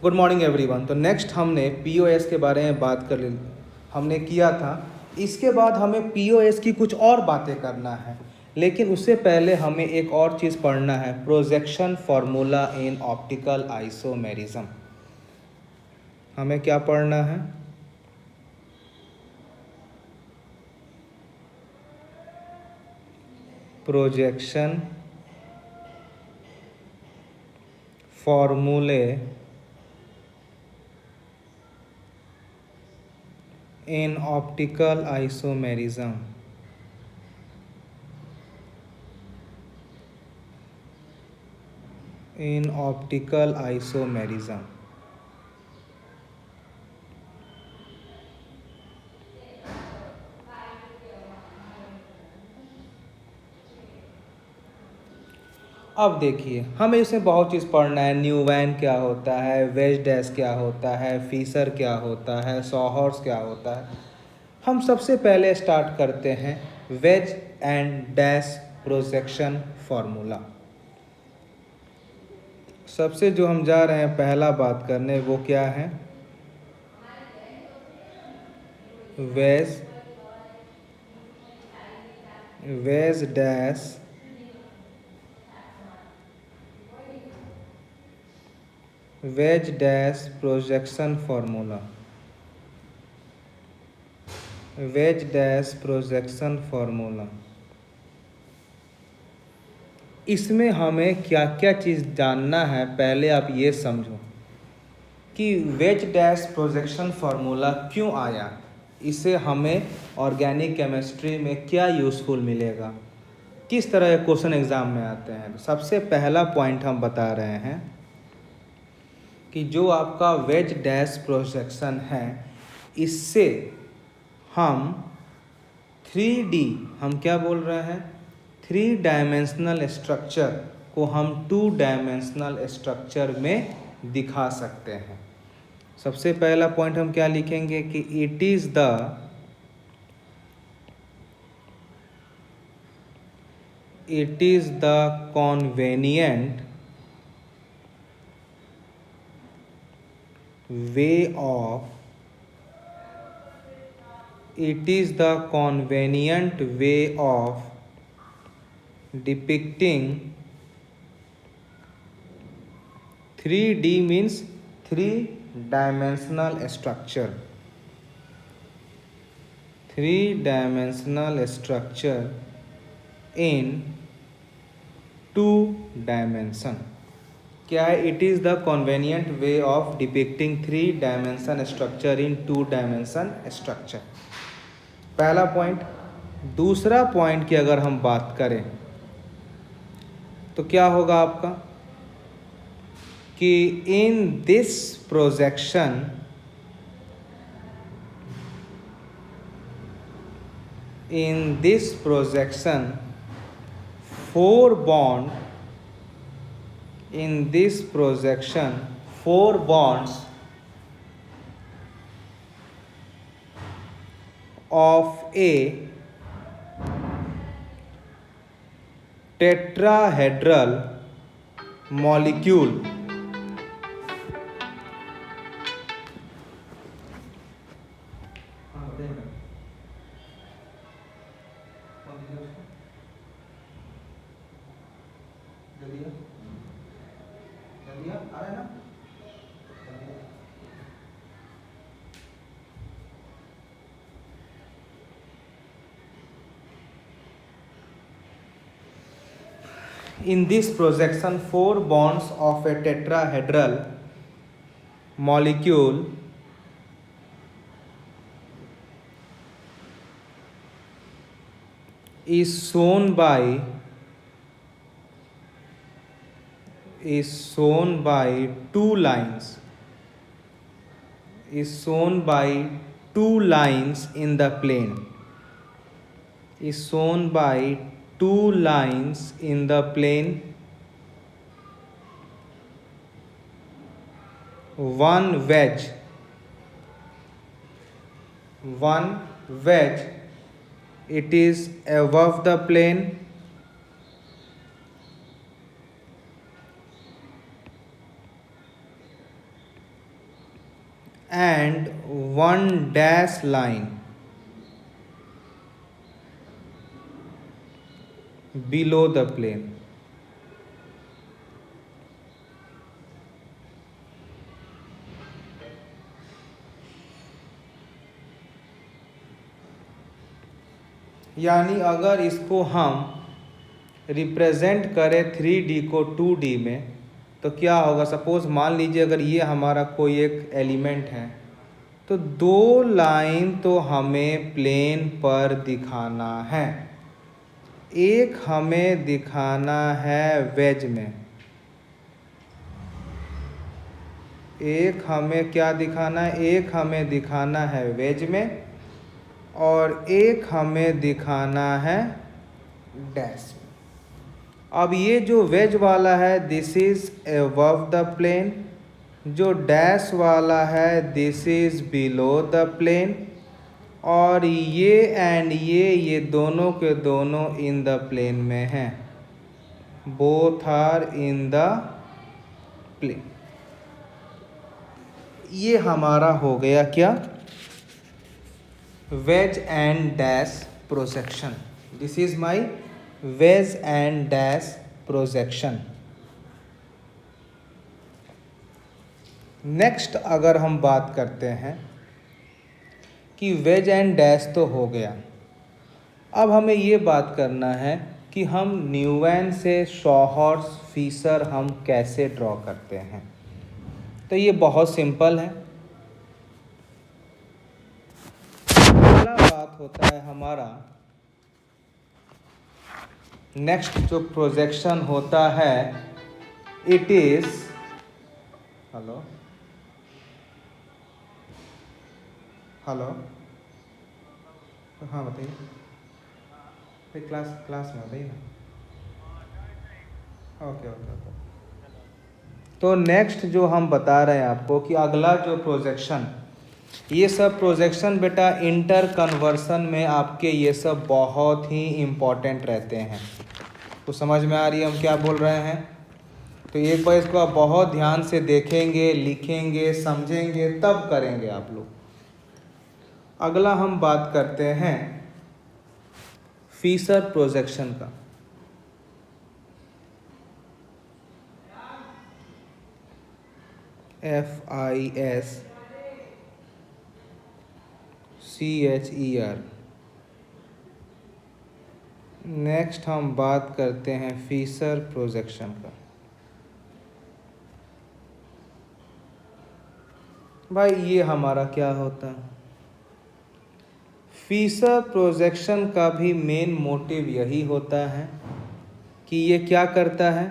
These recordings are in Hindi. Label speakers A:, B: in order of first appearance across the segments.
A: Good morning everyone. तो नेक्स्ट हमने पीओएस के बारे में बात कर ली, हमने किया था। इसके बाद हमें पीओएस की कुछ और बातें करना है, लेकिन उससे पहले हमें एक और चीज़ पढ़ना है, projection formula in optical isomerism. हमें क्या पढ़ना है? प्रोजेक्शन फॉर्मूले in optical isomerism। in optical isomerism। अब देखिए, हमें इसमें बहुत चीज़ पढ़ना है। न्यूवैन क्या होता है, वेज डैश क्या होता है, फीसर क्या होता है, सॉहर्स क्या होता है। हम सबसे पहले स्टार्ट करते हैं wedge and dash projection formula. सबसे जो हम जा रहे हैं पहला बात करने, वो क्या है? Veg dash projection formula. Veg dash projection formula. इसमें हमें क्या क्या चीज़ जानना है, पहले आप ये समझो कि वेज डैश प्रोजेक्शन फार्मूला क्यों आया, इससे हमें ऑर्गेनिक केमिस्ट्री में क्या यूज़फुल मिलेगा, किस तरह के क्वेश्चन एग्ज़ाम में आते हैं। सबसे पहला पॉइंट हम बता रहे हैं कि जो आपका वेज डैश प्रोजेक्शन है, इससे हम 3D, हम क्या बोल रहे हैं, 3 डायमेंशनल स्ट्रक्चर को हम 2 डायमेंशनल स्ट्रक्चर में दिखा सकते हैं। सबसे पहला पॉइंट हम क्या लिखेंगे कि it is the convenient way of depicting 3D means 3-dimensional structure, 3-dimensional structure in 2 dimension। क्या है? It is the convenient way of depicting three dimension structure in two dimension structure. पहला पॉइंट। दूसरा पॉइंट की अगर हम बात करें तो क्या होगा आपका कि in this projection four bonds of a tetrahedral molecule in this projection 4 bonds of a tetrahedral molecule is shown by 2 lines, in the plane, one wedge it is above the plane, and one dash line below the plane. यानी अगर इसको हम रिप्रेजेंट करें 3D को 2D में तो क्या होगा। सपोज मान लीजिए अगर ये हमारा कोई एक एलिमेंट है तो दो लाइन तो हमें प्लेन पर दिखाना है। एक हमें दिखाना है वेज में, एक हमें क्या दिखाना है, एक हमें दिखाना है वेज में और एक हमें दिखाना है डैश में। अब ये जो वेज वाला है this is above the plane, जो डैश वाला है this is below the plane और ये एंड ये दोनों के दोनों इन द प्लेन में हैं, both are in the plane. ये हमारा हो गया क्या, wedge and dash projection. This is my wedge and dash projection. Next अगर हम बात करते हैं कि वेज एंड डैश तो हो गया, अब हमें ये बात करना है कि हम न्यूमैन से शॉहर्स फीसर हम कैसे ड्रॉ करते हैं। तो ये बहुत सिंपल है। पहला बात होता है हमारा नेक्स्ट जो प्रोजेक्शन होता है इट इज, हेलो हेलो, हाँ बताइए, क्लास में बताइए ना। ओके। तो नेक्स्ट जो हम बता रहे हैं आपको कि अगला जो प्रोजेक्शन, ये सब प्रोजेक्शन बेटा इंटर कन्वर्सन में आपके ये सब बहुत ही इम्पॉर्टेंट रहते हैं। तो समझ में आ रही है हम क्या बोल रहे हैं। तो एक बार इसको आप बहुत ध्यान से देखेंगे, लिखेंगे, समझेंगे, तब करेंगे आप लोग। अगला हम बात करते हैं फीसर प्रोजेक्शन का। FISCHER। नेक्स्ट हम बात करते हैं फीसर प्रोजेक्शन का। भाई ये हमारा क्या होता है, फीसर प्रोजेक्शन का भी मेन मोटिव यही होता है कि ये क्या करता है,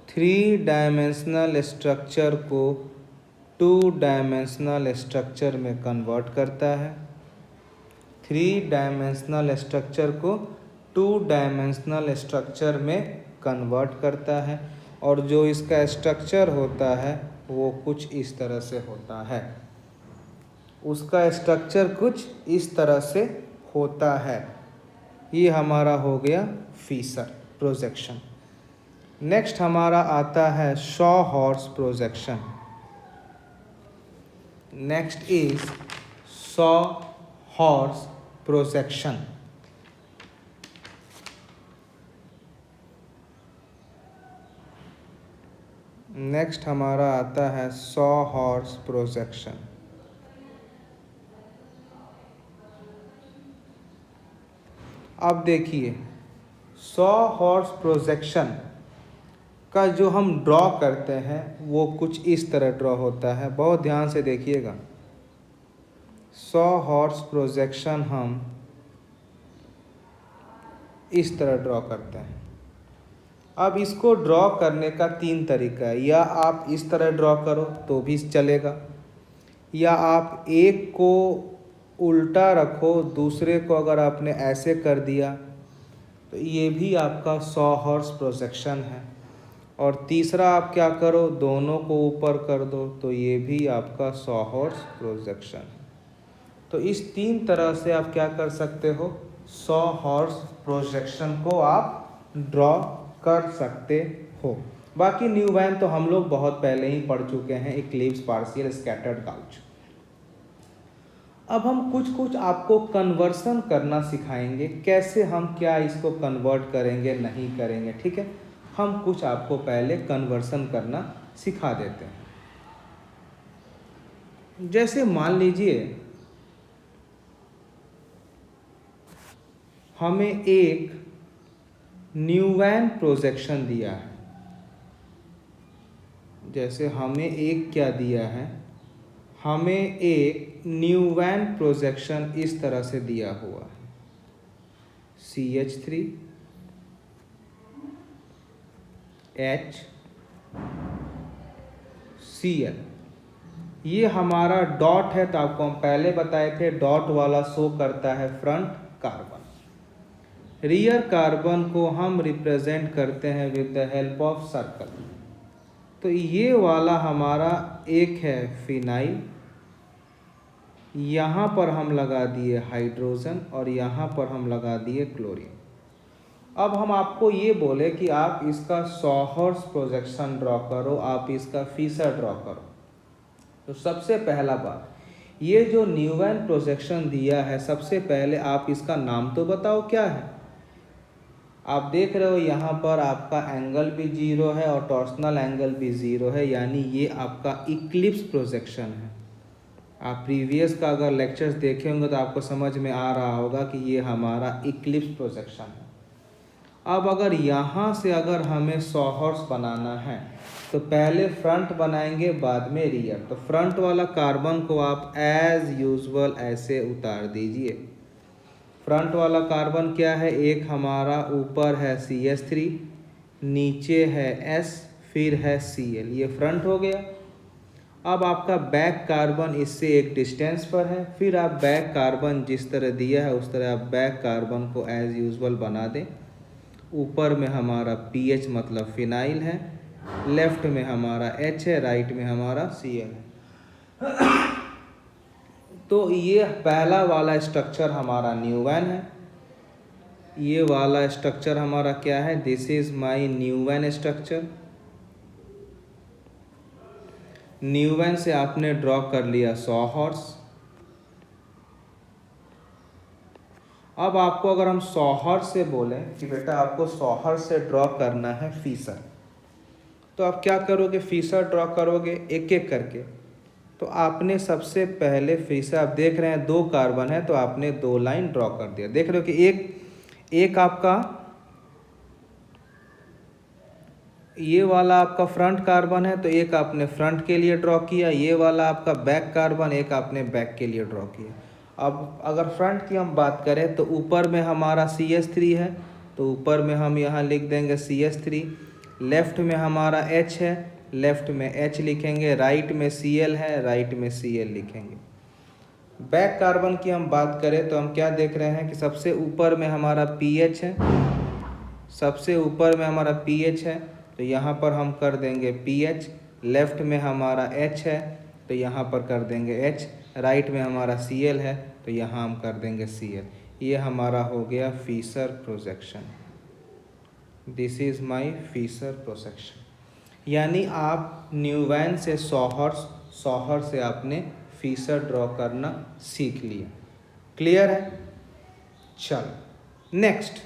A: 3 डायमेंशनल स्ट्रक्चर को 2 डायमेंशनल स्ट्रक्चर में कन्वर्ट करता है। 3 डायमेंशनल स्ट्रक्चर को 2 डायमेंशनल स्ट्रक्चर में कन्वर्ट करता है और जो इसका स्ट्रक्चर होता है वो कुछ इस तरह से होता है। उसका स्ट्रक्चर कुछ इस तरह से होता है। ये हमारा हो गया फीसर प्रोजेक्शन। नेक्स्ट हमारा आता है sawhorse projection. Next is sawhorse projection. Next हमारा आता है शॉहर्स प्रोजेक्शन। अब देखिए शॉहर्स प्रोजेक्शन का जो हम ड्रॉ करते हैं वो कुछ इस तरह ड्रॉ होता है, बहुत ध्यान से देखिएगा। शॉहर्स प्रोजेक्शन हम इस तरह ड्रॉ करते हैं। अब इसको ड्रॉ करने का 3 तरीका है, या आप इस तरह ड्रॉ करो तो भी चलेगा, या आप एक को उल्टा रखो, दूसरे को अगर आपने ऐसे कर दिया तो ये भी आपका शॉहर्स प्रोजेक्शन है, और तीसरा आप क्या करो, दोनों को ऊपर कर दो तो ये भी आपका शॉहर्स प्रोजेक्शन है। तो इस 3 तरह से आप क्या कर सकते हो, शॉहर्स प्रोजेक्शन को आप ड्रॉ कर सकते हो। बाकी न्यूमैन तो हम लोग बहुत पहले ही पढ़ चुके हैं, इक्लिप्स, पार्शियल, स्कैटर्ड, गाउच। अब हम कुछ कुछ आपको कन्वर्सन करना सिखाएंगे, कैसे हम क्या इसको कन्वर्ट करेंगे नहीं करेंगे, ठीक है। हम कुछ आपको पहले कन्वर्सन करना सिखा देते हैं। जैसे मान लीजिए हमें एक न्यूमैन प्रोजेक्शन दिया है। जैसे हमें एक क्या दिया है, हमें एक न्यूमैन प्रोजेक्शन इस तरह से दिया हुआ है, CH3 H Cl। ये हमारा डॉट है, तो आपको हम पहले बताए थे डॉट वाला शो करता है फ्रंट कार्बन। रियर कार्बन को हम रिप्रेजेंट करते हैं with the help of circle. तो ये वाला हमारा एक है फिनाइल, यहाँ पर हम लगा दिए हाइड्रोजन और यहाँ पर हम लगा दिए क्लोरीन। अब हम आपको ये बोले कि आप इसका सॉहर्स प्रोजेक्शन ड्रॉ करो, आप इसका फीसर ड्रॉ करो। तो सबसे पहला बात, ये जो न्यूमैन प्रोजेक्शन दिया है, सबसे पहले आप इसका नाम तो बताओ क्या है। आप देख रहे हो यहाँ पर आपका एंगल भी 0 है और टॉर्सनल एंगल भी 0 है, यानी ये आपका इक्लिप्स प्रोजेक्शन है। आप प्रीवियस का अगर लेक्चर्स देखे होंगे तो आपको समझ में आ रहा होगा कि ये हमारा इक्लिप्स प्रोजेक्शन है। अब अगर यहाँ से अगर हमें सॉहर्स बनाना है तो पहले फ्रंट बनाएंगे, बाद में रियर। तो फ्रंट वाला कार्बन को आप एज यूजुअल ऐसे उतार दीजिए। फ्रंट वाला कार्बन क्या है, एक हमारा ऊपर है CH3, नीचे है S, फिर है Cl, ये फ्रंट हो गया। अब आपका बैक कार्बन इससे एक डिस्टेंस पर है, फिर आप बैक कार्बन जिस तरह दिया है उस तरह आप बैक कार्बन को एज यूजुअल बना दें। ऊपर में हमारा PH मतलब फिनाइल है, लेफ्ट में हमारा H है, राइट में हमारा Cl है। तो ये पहला वाला स्ट्रक्चर हमारा न्यूमैन है। ये वाला स्ट्रक्चर हमारा क्या है, this is my Newman structure. Newman से आपने ड्रॉ कर लिया सॉहर्स। अब आपको अगर हम सॉहर्स से बोलें कि बेटा आपको सॉहर्स से ड्रॉ करना है फीसर, तो आप क्या करोगे, फीसर ड्रॉ करोगे एक एक करके। तो आपने सबसे पहले फीसर, आप देख रहे हैं 2 कार्बन है तो आपने 2 लाइन ड्रॉ कर दिया। देख रहे हो कि एक आपका ये वाला आपका फ्रंट कार्बन है तो एक आपने फ्रंट के लिए ड्रॉ किया, ये वाला आपका बैक कार्बन, एक आपने बैक के लिए ड्रॉ किया। अब अगर फ्रंट की हम बात करें तो ऊपर में हमारा CH3 है, तो ऊपर में हम यहाँ लिख देंगे CH3। लेफ्ट में हमारा H है, लेफ्ट में H लिखेंगे, राइट में Cl है, राइट में Cl लिखेंगे। बैक कार्बन की हम बात करें तो हम क्या देख रहे हैं कि सबसे ऊपर में हमारा PH है, सबसे ऊपर में हमारा PH है तो यहाँ पर हम कर देंगे PH। लेफ्ट में हमारा H है तो यहाँ पर कर देंगे H, राइट में हमारा Cl है तो यहाँ हम कर देंगे Cl। ये हमारा हो गया Fisher projection. This is my Fisher projection. यानी आप न्यूमैन से सॉहर्स, सॉहर से आपने फीसर ड्रॉ करना सीख लिया। क्लियर है? चलो नेक्स्ट,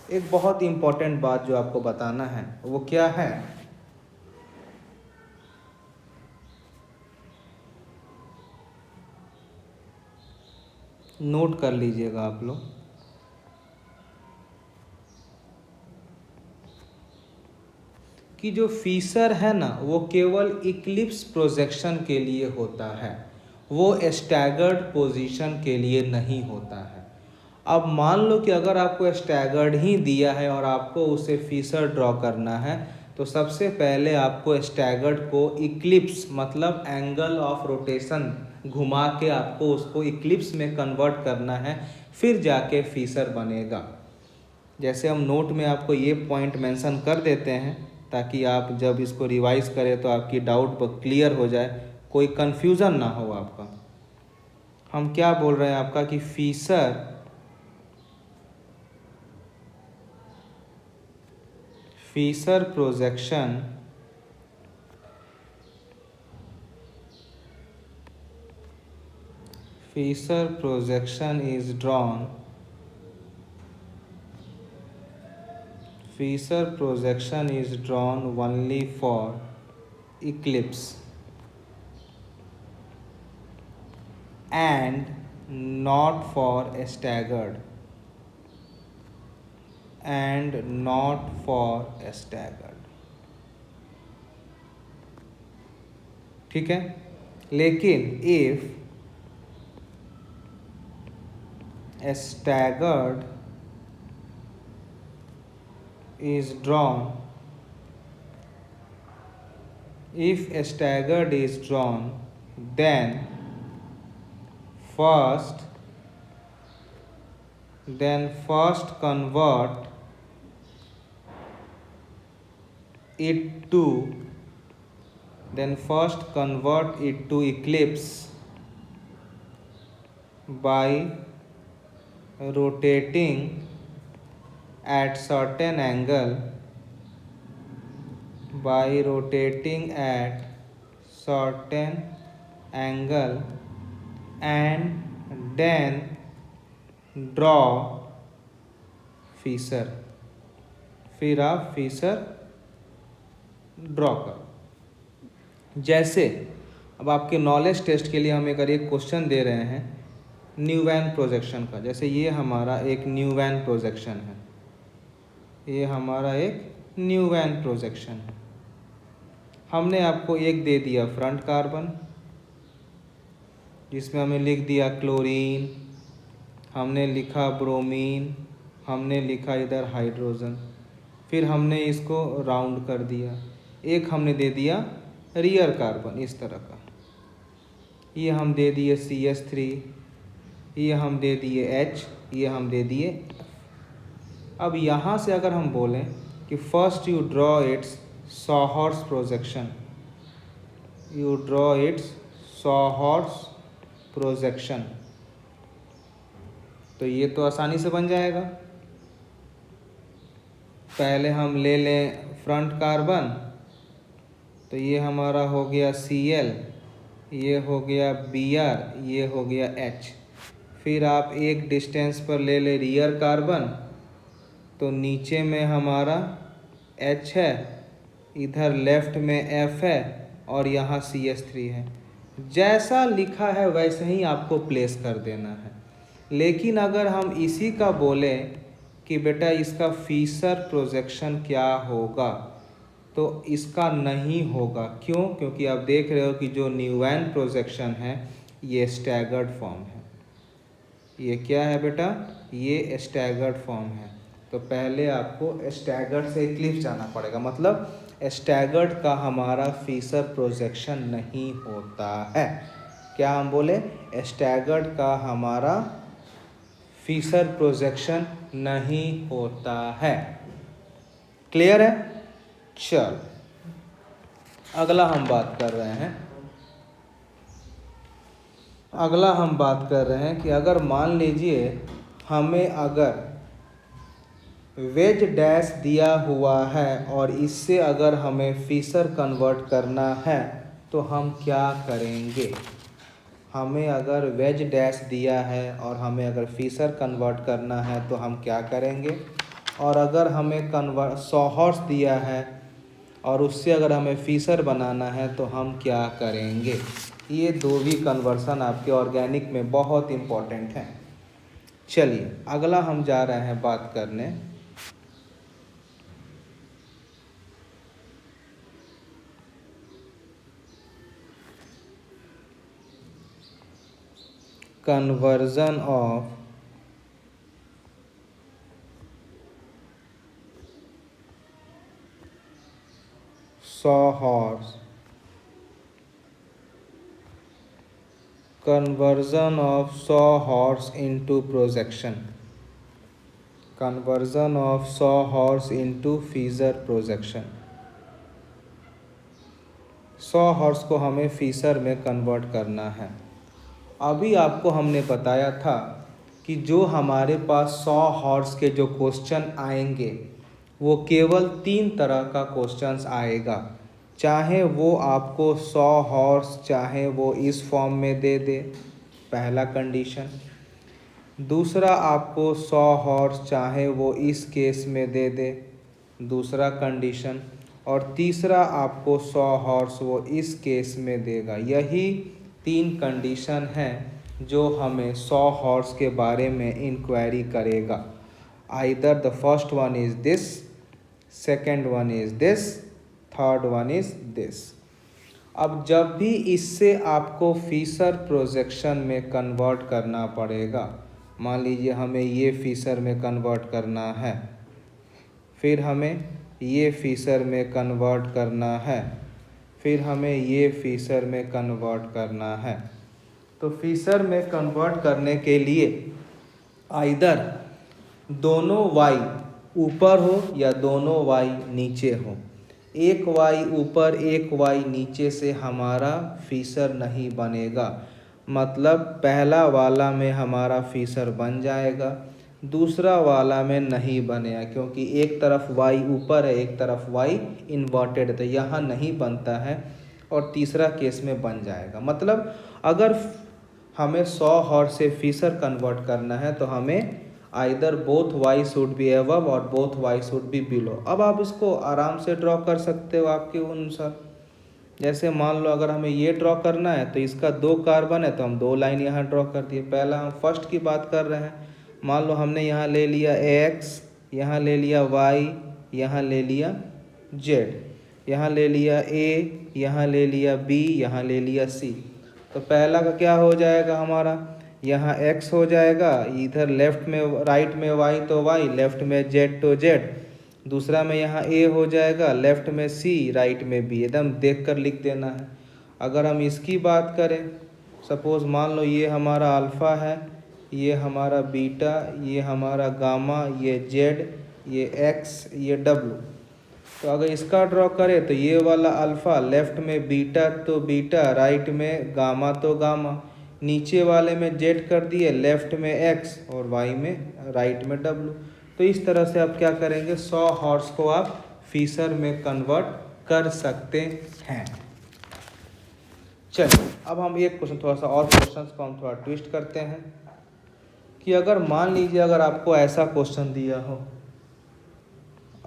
A: एक बहुत इम्पॉर्टेंट बात जो आपको बताना है वो क्या है, नोट कर लीजिएगा आप लोग। कि जो फीसर है ना वो केवल इक्लिप्स प्रोजेक्शन के लिए होता है, वो स्टैगर्ड पोजीशन के लिए नहीं होता है। अब मान लो कि अगर आपको स्टैगर्ड ही दिया है और आपको उसे फीसर ड्रॉ करना है तो सबसे पहले आपको स्टैगर्ड को इक्लिप्स मतलब एंगल ऑफ रोटेशन घुमा के आपको उसको इक्लिप्स में कन्वर्ट करना है, फिर जाके फीसर बनेगा। जैसे हम नोट में आपको ये पॉइंट मेंशन कर देते हैं ताकि आप जब इसको रिवाइज करें तो आपकी डाउट क्लियर हो जाए, कोई कन्फ्यूज़न ना हो आपका। हम क्या बोल रहे हैं आपका कि Fisher projection Fisher projection is drawn. Fisher projection is drawn only for eclipse and not for staggered. And not for staggered. ठीक है, लेकिन if staggered is drawn, then first convert it to eclipse by rotating at certain angle and then draw Fisher. फिर आप फीसर ड्रॉ करो. जैसे अब आपके नॉलेज टेस्ट के लिए हम एक क्वेश्चन दे रहे हैं न्यूमैन प्रोजेक्शन का. जैसे ये हमारा एक न्यूमैन प्रोजेक्शन है, ये हमारा एक न्यूमैन प्रोजेक्शन है. हमने आपको एक दे दिया फ्रंट कार्बन, जिसमें हमें लिख दिया क्लोरीन, हमने लिखा ब्रोमीन, हमने लिखा इधर हाइड्रोजन. फिर हमने इसको राउंड कर दिया. एक हमने दे दिया रियर कार्बन इस तरह का, ये हम दे दिए CH3, ये हम दे दिए H, ये हम दे दिए F. अब यहाँ से अगर हम बोलें कि first you draw it's सॉहर्स projection, तो ये तो आसानी से बन जाएगा. पहले हम ले लें फ्रंट कार्बन, तो ये हमारा हो गया Cl, ये हो गया Br, ये हो गया H. फिर आप एक डिस्टेंस पर ले ले रियर कार्बन, तो नीचे में हमारा H है, इधर लेफ्ट में F है और यहाँ CH3 है. जैसा लिखा है वैसे ही आपको प्लेस कर देना है. लेकिन अगर हम इसी का बोलें कि बेटा इसका फीसर प्रोजेक्शन क्या होगा, तो इसका नहीं होगा. क्यों? क्योंकि आप देख रहे हो कि जो न्यूमैन प्रोजेक्शन है ये स्टैगर्ड फॉर्म है. ये क्या है बेटा? ये स्टैगर्ड फॉर्म है. तो पहले आपको स्टैगर्ड से इक्लिप्स जाना पड़ेगा. मतलब स्टैगर्ड का हमारा फीसर प्रोजेक्शन नहीं होता है. क्या हम बोले? स्टैगर्ड का हमारा फीसर प्रोजेक्शन नहीं होता है. क्लियर है? चल अगला हम बात कर रहे हैं कि अगर मान लीजिए हमें अगर वेज डैश दिया हुआ है और इससे अगर हमें फीसर कन्वर्ट करना है तो हम क्या करेंगे. हमें अगर वेज डैश दिया है और हमें अगर फीसर कन्वर्ट करना है तो हम क्या करेंगे. और अगर हमें सॉहर्स दिया है और उससे अगर हमें फीसर बनाना है तो हम क्या करेंगे. ये दो भी कन्वर्सन आपके ऑर्गेनिक में बहुत इम्पोर्टेंट हैं. चलिए अगला हम जा रहे हैं बात करने conversion of sawhorse into projection, conversion of sawhorse into Fisher projection. सॉहर्स को हमें फीसर में कन्वर्ट करना है. अभी आपको हमने बताया था कि जो हमारे पास सॉहर्स के जो क्वेश्चन आएंगे वो केवल 3 तरह का क्वेश्चंस आएगा. चाहे वो आपको सॉहर्स चाहे वो इस फॉर्म में दे दे, पहला कंडीशन। दूसरा, आपको 100 हॉर्स चाहे वो इस केस में दे दे, दूसरा कंडीशन। और तीसरा, आपको 100 हॉर्स वो इस केस में देगा। यही 3 कंडीशन हैं जो हमें 100 हॉर्स के बारे में इंक्वायरी करेगा। Either the first one is this, second one is this, third one is this. अब जब भी इससे आपको फिशर प्रोजेक्शन में कन्वर्ट करना पड़ेगा, मान लीजिए हमें ये फिशर में कन्वर्ट करना है, फिर हमें ये फिशर में कन्वर्ट करना है, फिर हमें ये फिशर में कन्वर्ट करना है। तो फिशर में कन्वर्ट करने के लिए आइदर दोनों वाई ऊपर हो या दोनों वाई नीचे हो। एक वाई ऊपर एक वाई नीचे से हमारा फिशर नहीं बनेगा। मतलब पहला वाला में हमारा फिशर बन जाएगा, दूसरा वाला में नहीं बनेगा, क्योंकि एक तरफ वाई ऊपर है एक तरफ वाई इन्वर्टेड है, तो यहाँ नहीं बनता है। और तीसरा केस में बन जाएगा। मतलब अगर हमें 100 हॉर्स से फिशर कन्वर्ट करना है तो हमें either both Y should be above or both Y should be below. अब आप इसको आराम से ड्रॉ कर सकते हो आपके अनुसार। जैसे मान लो अगर हमें ये ड्रॉ करना है तो इसका 2 कार्बन है तो हम 2 लाइन यहाँ ड्रॉ कर दिए। पहला हम फर्स्ट की बात कर रहे हैं। मान लो हमने यहाँ ले लिया एक्स, यहाँ ले लिया वाई, यहाँ ले लिया जेड, यहाँ ले लिया ए, यहाँ ले लिया बी, यहाँ ले लिया सी। तो पहला का क्या हो जाएगा हमारा, यहाँ x हो जाएगा, इधर लेफ्ट में राइट में y तो y, लेफ्ट में z तो z। दूसरा में यहाँ a हो जाएगा, लेफ्ट में c, राइट में b। एकदम देख कर लिख देना है। अगर हम इसकी बात करें, सपोज़ मान लो ये हमारा अल्फ़ा है, ये हमारा बीटा, ये हमारा गामा, ये z, ये x, ये w। तो अगर इसका ड्रॉ करें तो ये वाला अल्फ़ा, लेफ्ट में बीटा तो बीटा, राइट में गामा तो गामा, नीचे वाले में जेड कर दिए, लेफ्ट में एक्स और वाई में राइट में डब्लू। तो इस तरह से आप क्या करेंगे, 100 हॉर्स को आप फिशर में कन्वर्ट कर सकते हैं। चलिए अब हम एक क्वेश्चन, थोड़ा सा और क्वेश्चंस को हम थोड़ा ट्विस्ट करते हैं कि अगर मान लीजिए अगर आपको ऐसा क्वेश्चन दिया हो,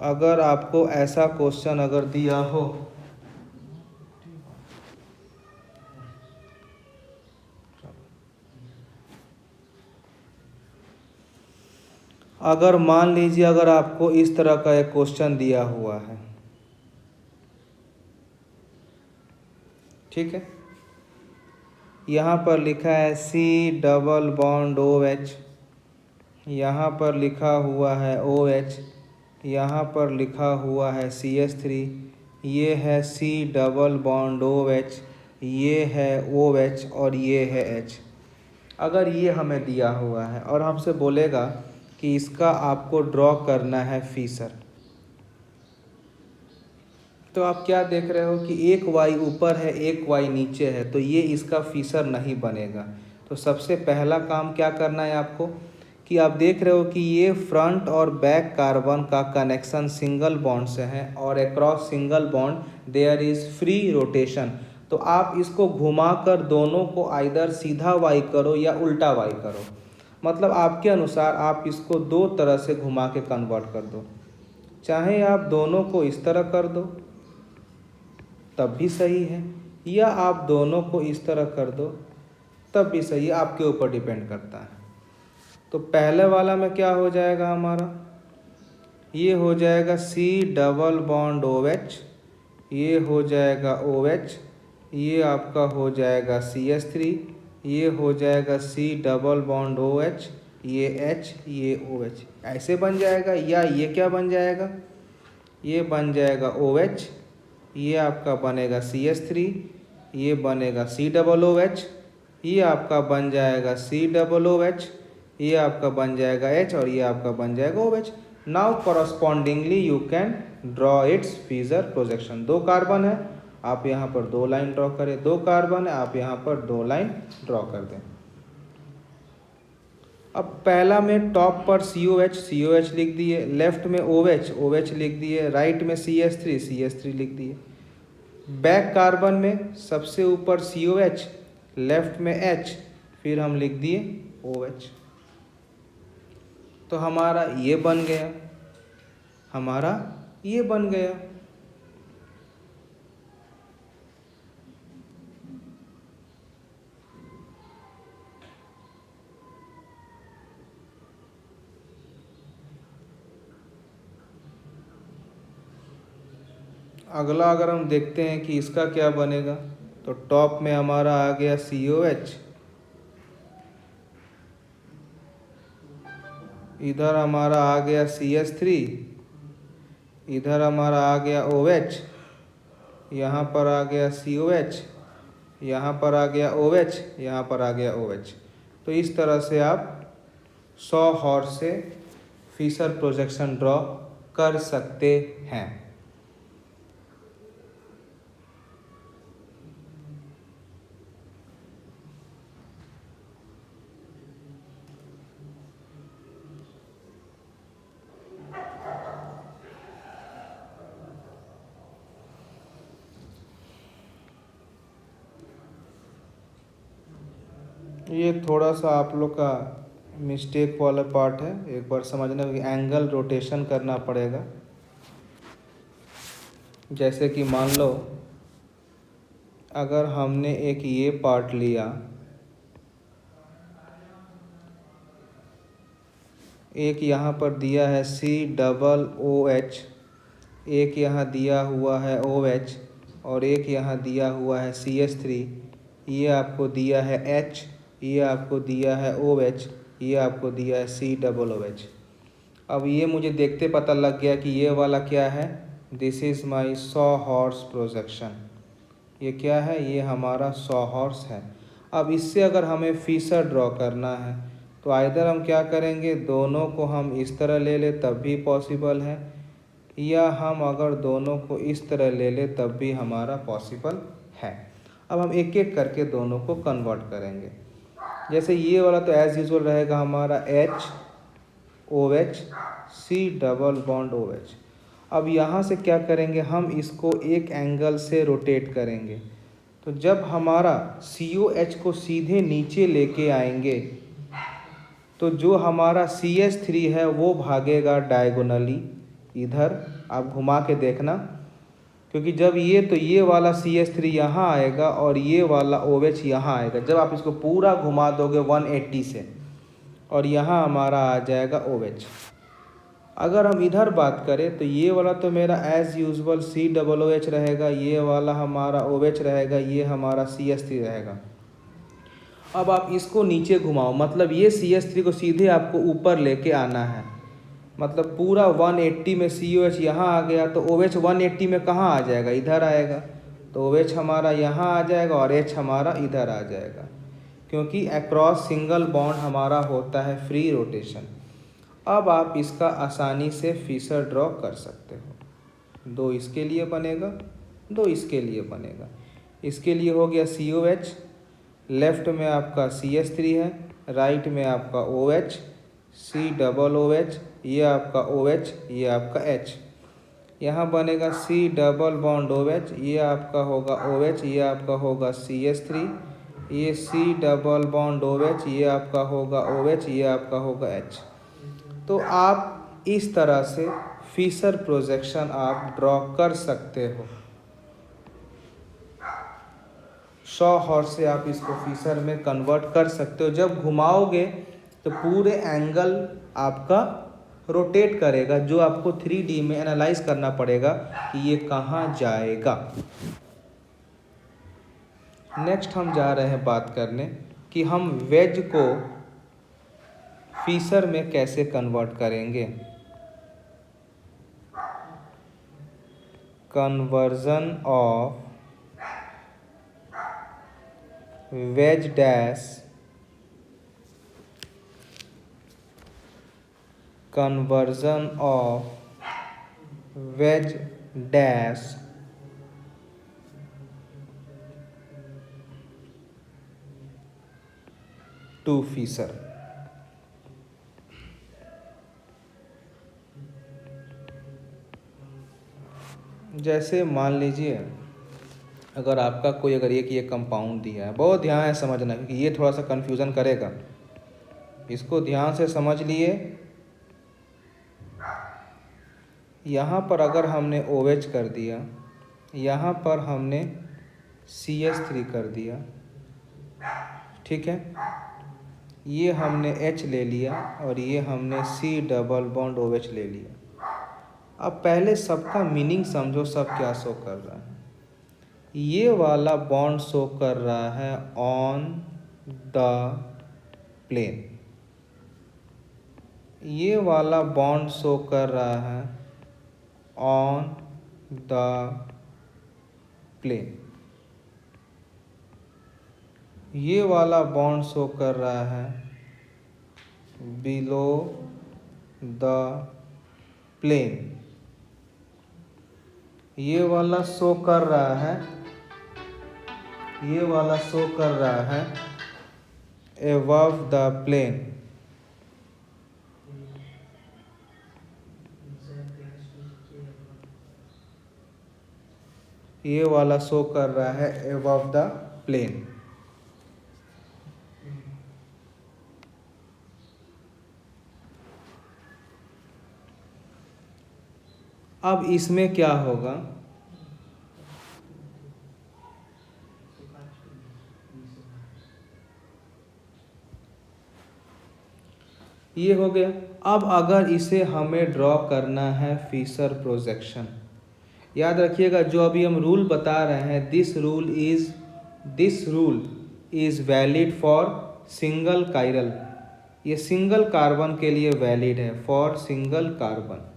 A: अगर आपको ऐसा क्वेश्चन अगर दिया हो, अगर मान लीजिए अगर आपको इस तरह का एक क्वेश्चन दिया हुआ है, ठीक है, यहाँ पर लिखा है C डबल बॉन्ड OH, यहाँ पर लिखा हुआ है OH, यहाँ पर लिखा हुआ है CH3, ये है C डबल बॉन्ड OH, ये है OH और ये है H। अगर ये हमें दिया हुआ है और हमसे बोलेगा कि इसका आपको ड्रॉ करना है फिशर, तो आप क्या देख रहे हो कि एक वाई ऊपर है एक वाई नीचे है, तो ये इसका फिशर नहीं बनेगा। तो सबसे पहला काम क्या करना है आपको कि आप देख रहे हो कि ये फ्रंट और बैक कार्बन का कनेक्शन सिंगल बॉन्ड से है और across single bond there is free rotation. तो आप इसको घुमाकर दोनों को आइदर सीधा वाई करो या उल्टा वाई करो। मतलब आपके अनुसार आप इसको 2 तरह से घुमा के कन्वर्ट कर दो। चाहे आप दोनों को इस तरह कर दो तब भी सही है, या आप दोनों को इस तरह कर दो तब भी सही है, आपके ऊपर डिपेंड करता है। तो पहले वाला में क्या हो जाएगा हमारा, ये हो जाएगा C डबल बॉन्ड OH, ये हो जाएगा OH, ये आपका हो जाएगा CH3, ये हो जाएगा C डबल बॉन्ड OH, ये H, ये OH। ऐसे बन जाएगा। या ये क्या बन जाएगा, ये बन जाएगा OH, ये आपका बनेगा CH3, ये बनेगा C डबल OH, ये आपका बन जाएगा C डबल OH, ये आपका बन जाएगा H और ये आपका बन जाएगा OH। Now correspondingly you can draw its Fischer projection. 2 carbon है, आप यहाँ पर 2 लाइन ड्रॉ करें, 2 कार्बन है, आप यहाँ पर 2 लाइन ड्रॉ कर दें। अब पहला में टॉप पर COH लिख दिए, लेफ्ट में OH लिख दिए, राइट में CH3 लिख दिए। बैक कार्बन में सबसे ऊपर COH, लेफ्ट में H, फिर हम लिख दिए OH। तो हमारा ये बन गया, हमारा ये बन गया। अगला अगर हम देखते हैं कि इसका क्या बनेगा, तो टॉप में हमारा आ गया COH, इधर हमारा आ गया CH3, इधर हमारा आ गया OH, यहाँ पर आ गया COH, यहाँ पर आ गया OH, यहाँ पर आ गया OH। तो इस तरह से आप 100 हॉर्स से फिशर प्रोजेक्शन ड्रॉ कर सकते हैं। ये थोड़ा सा आप लोग का मिस्टेक वाला पार्ट है, एक बार समझना कि एंगल रोटेशन करना पड़ेगा। जैसे कि मान लो अगर हमने एक ये पार्ट लिया, एक यहाँ पर दिया है COOH, एक यहाँ दिया हुआ है OH और एक यहाँ दिया हुआ है CH3, ये आपको दिया है H, ये आपको दिया है OH, ये आपको दिया है COOH। अब ये मुझे देखते पता लग गया कि ये वाला क्या है, this is my 100 horse projection. ये क्या है, ये हमारा 100 हॉर्स है। अब इससे अगर हमें फिशर ड्रॉ करना है तो आइदर हम क्या करेंगे, दोनों को हम इस तरह ले लें तब भी पॉसिबल है, या हम अगर दोनों को इस तरह ले लें तब भी हमारा पॉसिबल है। अब हम एक एक करके दोनों को कन्वर्ट करेंगे। जैसे ये वाला तो एज़ यूजुअल रहेगा हमारा HOH C double bond OH। अब यहाँ से क्या करेंगे, हम इसको एक एंगल से रोटेट करेंगे। तो जब हमारा COH को सीधे नीचे लेके आएंगे तो जो हमारा CH3 है वो भागेगा डायगोनली इधर। आप घुमा के देखना, क्योंकि जब ये वाला CH3 यहाँ आएगा और ये वाला OH यहाँ आएगा। जब आप इसको पूरा घुमा दोगे 180 से, और यहाँ हमारा आ जाएगा OH। अगर हम इधर बात करें तो ये वाला तो मेरा एज़ यूजुअल COOH रहेगा, ये वाला हमारा OH रहेगा, ये हमारा CH3 रहेगा। अब आप इसको नीचे घुमाओ, मतलब ये CH3 को सीधे आपको ऊपर लेके आना है। मतलब पूरा 180 में COH यहाँ आ गया तो OH 180 में कहाँ आ जाएगा, इधर आएगा। तो OH हमारा यहाँ आ जाएगा और H हमारा इधर आ जाएगा, क्योंकि अक्रॉस सिंगल बॉन्ड हमारा होता है फ्री रोटेशन। अब आप इसका आसानी से फिशर ड्रॉ कर सकते हो। 2 इसके लिए बनेगा, 2 इसके लिए बनेगा। इसके लिए हो गया COH, लेफ्ट में आपका CH3 है, राइट में आपका OH C डबल OH, ये आपका OH, ये आपका H। यहाँ बनेगा C डबल बॉन्ड OH, ये आपका होगा OH, ये आपका होगा CH3, ये C डबल बॉन्ड OH, ये आपका होगा OH, ये आपका होगा H। तो आप इस तरह से फिशर प्रोजेक्शन आप ड्रॉ कर सकते हो। 100 हॉर्स से आप इसको फिशर में कन्वर्ट कर सकते हो। जब घुमाओगे तो पूरे एंगल आपका रोटेट करेगा, जो आपको 3D में एनालाइज करना पड़ेगा कि ये कहाँ जाएगा। नेक्स्ट हम जा रहे हैं बात करने कि हम वेज को फिशर में कैसे कन्वर्ट करेंगे। Conversion of wedge dash conversion of wedge dash to fisher। जैसे मान लीजिए अगर आपका कोई अगर ये कंपाउंड दिया है, बहुत ध्यान है समझना क्योंकि ये थोड़ा सा कन्फ्यूज़न करेगा, इसको ध्यान से समझ लिए। यहाँ पर अगर हमने OH कर दिया, यहाँ पर हमने CH3 कर दिया, ठीक है, ये हमने H ले लिया और ये हमने C डबल बॉन्ड OH ले लिया। अब पहले सबका मीनिंग समझो, सब क्या शो कर रहा है। ये वाला बॉन्ड शो कर रहा है ऑन द प्लेन, ये वाला बॉन्ड शो कर रहा है ऑन द प्लेन, ये वाला बॉन्ड शो कर रहा है बिलो द प्लेन, ये वाला शो कर रहा है, ये वाला शो कर रहा है above द प्लेन, ये वाला शो कर रहा है above द प्लेन। अब इसमें क्या होगा, ये हो गया। अब अगर इसे हमें ड्रॉ करना है फिशर प्रोजेक्शन, याद रखिएगा जो अभी हम रूल बता रहे हैं, this rule is valid for single chiral, ये सिंगल कार्बन के लिए वैलिड है, फॉर सिंगल कार्बन।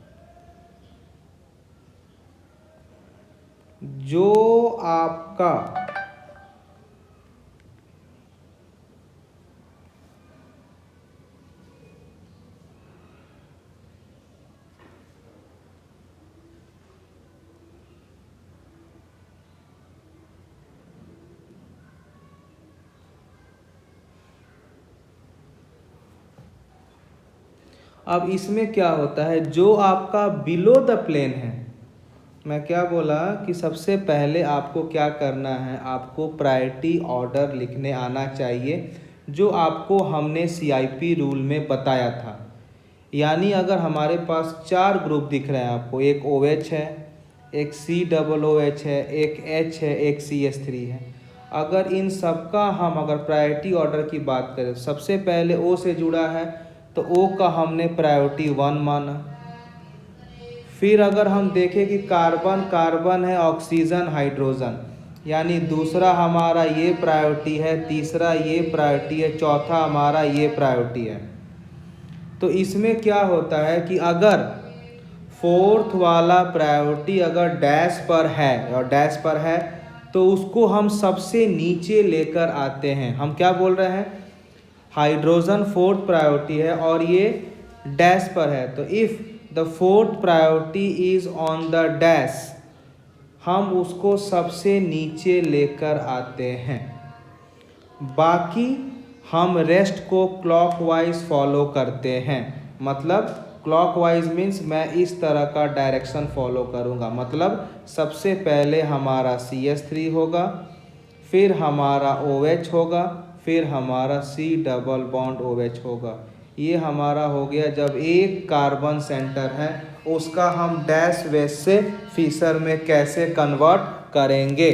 A: जो आपका अब इसमें क्या होता है, जो आपका बिलो द प्लेन है, मैं क्या बोला कि सबसे पहले आपको क्या करना है, आपको प्रायोरिटी ऑर्डर लिखने आना चाहिए, जो आपको हमने CIP रूल में बताया था। यानी अगर हमारे पास 4 ग्रुप दिख रहे हैं आपको, एक OH है, एक COOH है, एक H है, एक CH3 है, अगर इन सब का हम अगर प्रायोरिटी ऑर्डर की बात करें, सबसे पहले O से जुड़ा है तो O का हमने प्रायोरिटी 1 माना। फिर अगर हम देखें कि कार्बन कार्बन है, ऑक्सीजन हाइड्रोजन, यानी दूसरा हमारा ये प्रायोरिटी है, तीसरा ये प्रायोरिटी है, चौथा हमारा ये प्रायोरिटी है। तो इसमें क्या होता है कि अगर फोर्थ वाला प्रायोरिटी अगर डैश पर है और डैश पर है तो उसको हम सबसे नीचे लेकर आते हैं। हम क्या बोल रहे हैं, हाइड्रोजन फोर्थ प्रायोरिटी है और ये डैश पर है, तो if the fourth priority is on the dash, हम उसको सबसे नीचे लेकर आते हैं। बाकी हम रेस्ट को क्लॉकवाइज फॉलो करते हैं, मतलब क्लॉकवाइज मीन्स मैं इस तरह का डायरेक्शन फॉलो करूँगा, मतलब सबसे पहले हमारा CH3 होगा, फिर हमारा OH होगा, फिर हमारा C डबल बॉन्ड OH होगा। ये हमारा हो गया, जब एक कार्बन सेंटर है उसका हम डैश बेस से फिशर में कैसे कन्वर्ट करेंगे।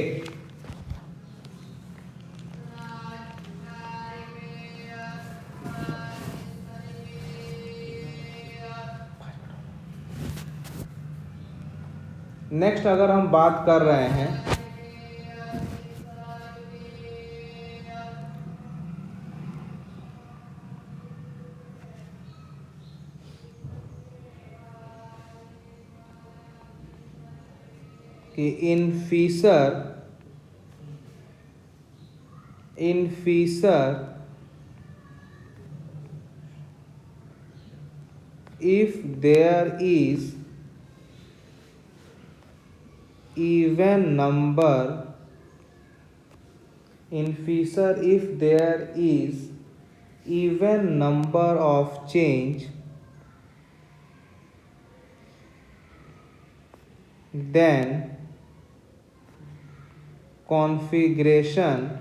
A: नेक्स्ट अगर हम बात कर रहे हैं कि इन Fisher if there is even number, in Fisher if there is even number of change, then configuration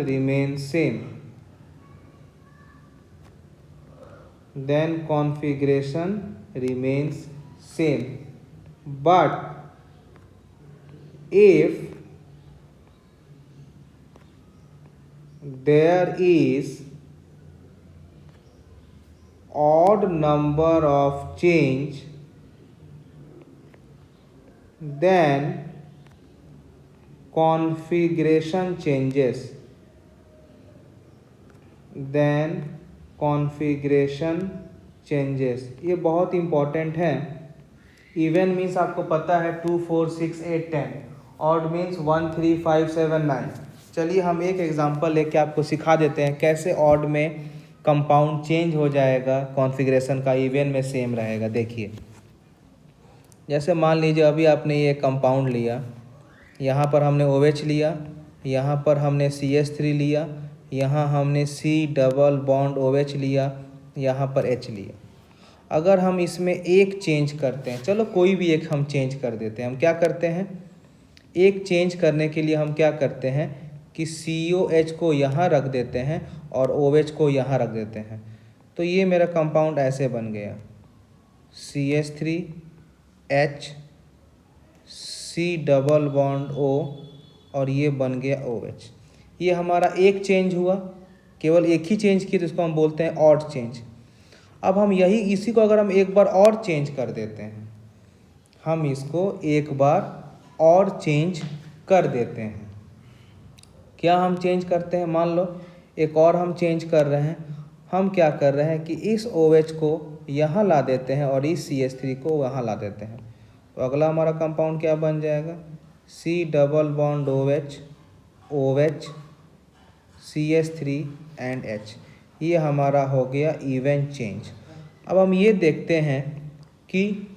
A: remains same. Then configuration remains same. But if there is odd number of change, then configuration changes. ये बहुत इंपॉर्टेंट है। इवन मीन्स आपको पता है 2 4 6 8 10, ऑड मीन्स 1 3 5 7 9। चलिए हम एक एग्जांपल लेके आपको सिखा देते हैं कैसे ऑड में कंपाउंड चेंज हो जाएगा, कॉन्फ़िगरेशन का इवन में सेम रहेगा। देखिए, जैसे मान लीजिए अभी आपने ये कंपाउंड लिया, यहाँ पर हमने OH लिया, यहाँ पर हमने CH3 लिया, यहाँ हमने C डबल बॉन्ड OH लिया, यहाँ पर H लिया। अगर हम इसमें एक चेंज करते हैं, चलो कोई भी एक हम चेंज कर देते हैं। हम क्या करते हैं, एक चेंज करने के लिए हम क्या करते हैं कि COH को यहाँ रख देते हैं और OH को यहाँ रख देते हैं। तो ये मेरा कंपाउंड ऐसे बन गया, CH3H C double bond O और ये बन गया OH। ये हमारा एक चेंज हुआ, केवल एक ही चेंज किया, तो इसको हम बोलते हैं ऑड चेंज। अब हम इसी को अगर हम एक बार और चेंज कर देते हैं, हम इसको एक बार और चेंज कर देते हैं। क्या हम चेंज करते हैं, मान लो एक और हम चेंज कर रहे हैं। हम क्या कर रहे हैं कि इस OH को यहाँ ला देते हैं और इस CH3 को वहाँ ला देते हैं। तो अगला हमारा कंपाउंड क्या बन जाएगा, C double bond OH CH3 and H। ये हमारा हो गया इवन चेंज। अब हम ये देखते हैं कि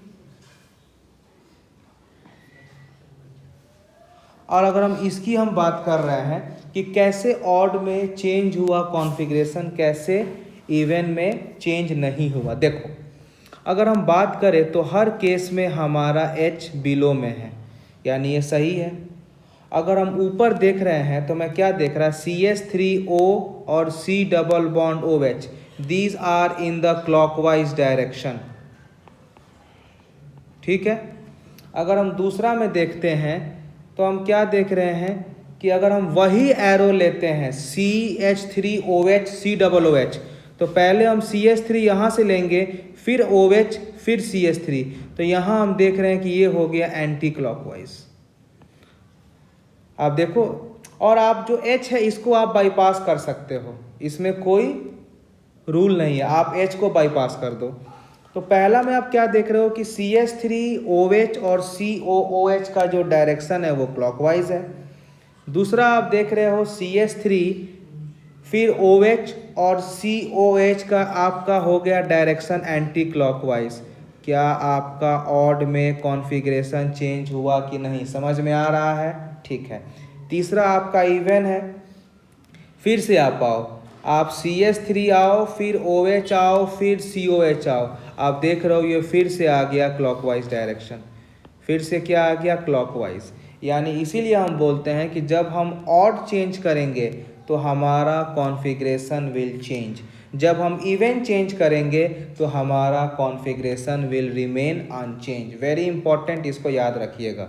A: और अगर हम इसकी हम बात कर रहे हैं कि कैसे ऑड में चेंज हुआ कॉन्फ़िगरेशन, कैसे इवन में चेंज नहीं हुआ। देखो, अगर हम बात करें तो हर केस में हमारा H बिलो में है, यानी ये सही है। अगर हम ऊपर देख रहे हैं तो मैं क्या देख रहा है, CH3O और C double bond OH, these are in the clockwise direction. ठीक है। अगर हम दूसरा में देखते हैं तो हम क्या देख रहे हैं कि अगर हम वही एरो लेते हैं CH3OH C डबल OH, तो पहले हम CH3 यहाँ से लेंगे, फिर OH, फिर CH3। तो यहाँ हम देख रहे हैं कि ये हो गया एंटी क्लॉकवाइज। आप देखो, और आप जो H है इसको आप बाईपास कर सकते हो, इसमें कोई रूल नहीं है, आप H को बाईपास कर दो। तो पहला में आप क्या देख रहे हो कि CH3OH और COOH का जो डायरेक्शन है वो क्लॉकवाइज है। दूसरा आप देख रहे हो CH3 फिर OH और COH का आपका हो गया डायरेक्शन एंटी क्लॉकवाइज। क्या आपका ऑड में कॉन्फ़िगरेशन चेंज हुआ कि नहीं, समझ में आ रहा है? ठीक है। तीसरा आपका इवन है, फिर से आप आओ, आप CH3 आओ, फिर OH आओ, फिर COH आओ, आप देख रहे हो ये फिर से आ गया क्लॉकवाइज डायरेक्शन, फिर से क्या आ गया, क्लॉकवाइज। यानी इसीलिए हम बोलते हैं कि जब हम ऑड चेंज करेंगे तो हमारा कॉन्फ़िगरेशन विल चेंज, जब हम इवन चेंज करेंगे तो हमारा configuration will remain unchange. Very important, इसको याद रखिएगा।